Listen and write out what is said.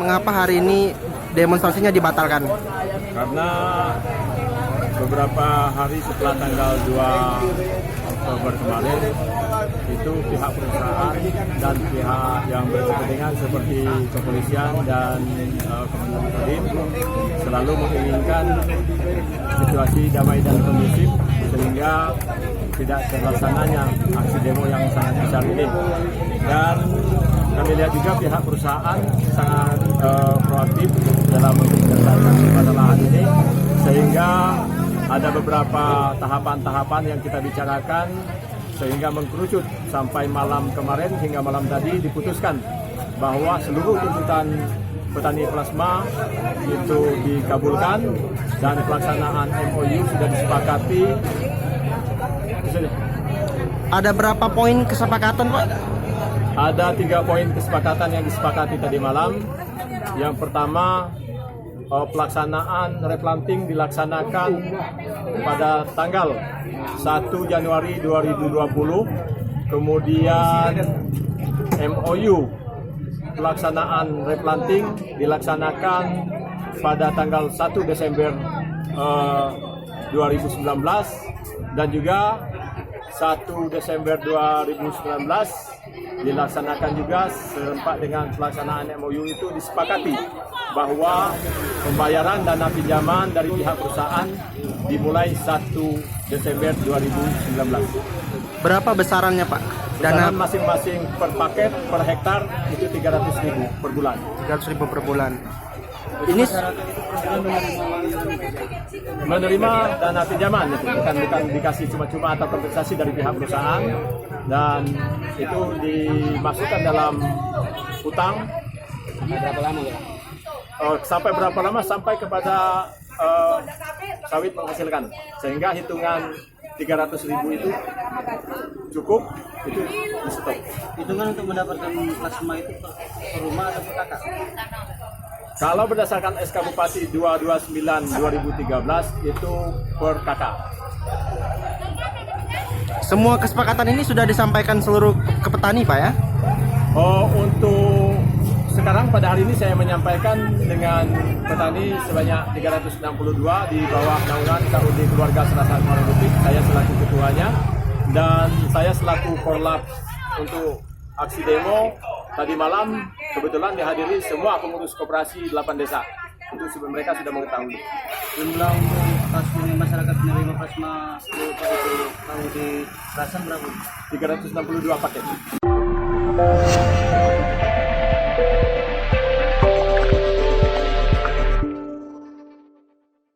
mengapa hari ini demonstrasinya dibatalkan? Karena beberapa hari setelah tanggal 2 Oktober kemarin itu pihak perusahaan dan pihak yang berkepentingan seperti kepolisian dan Kementerian Kodim selalu menginginkan situasi damai dan kondusif sehingga tidak terlaksananya aksi demo yang sangat besar ini. Dan kami lihat juga pihak perusahaan sangat proaktif dalam menyelesaikan permasalahan ini, sehingga ada beberapa tahapan-tahapan yang kita bicarakan sehingga mengkerucut sampai malam kemarin hingga malam tadi diputuskan bahwa seluruh tuntutan petani plasma itu dikabulkan dan pelaksanaan MOU sudah disepakati. Ada berapa poin kesepakatan, Pak? Ada 3 poin kesepakatan yang disepakati tadi malam. Yang pertama, pelaksanaan replanting dilaksanakan pada tanggal 1 Januari 2020. Kemudian MOU pelaksanaan replanting dilaksanakan pada tanggal 1 Desember 2019 dan juga 1 Desember 2019 dilaksanakan juga serempak dengan pelaksanaan MOU itu disepakati bahwa pembayaran dana pinjaman dari pihak perusahaan dimulai 1 Desember 2019. Berapa besarannya, Pak? Dana masing-masing per paket per hektar itu 300.000 per bulan. 300.000 per bulan. Ini menerima dana pinjaman itu bukan dikasih cuma-cuma atau kompensasi dari pihak perusahaan, dan itu dimasukkan dalam utang. Berapa lama ya? Sampai berapa lama? Sampai kepada sawit menghasilkan, sehingga hitungan 300.000 itu cukup, itu di stop. Hitungan untuk mendapatkan plasma itu per rumah atau per kakak? Kalau berdasarkan SK Bupati 229/2013 itu per kakak. semua kesepakatan ini sudah disampaikan seluruh ke petani, Pak, ya? Untuk sekarang pada hari ini saya menyampaikan dengan petani sebanyak 362 di bawah naungan KUD Keluarga Serasa Muara Bukit. Saya selaku ketuanya dan saya selaku korlap untuk aksi demo. Tadi malam kebetulan dihadiri semua pengurus koperasi 8 desa. Itu mereka sudah mengetahui. Jumlah untuk masyarakat menerima plasma kalau di Kerasan berapa? 362 paket.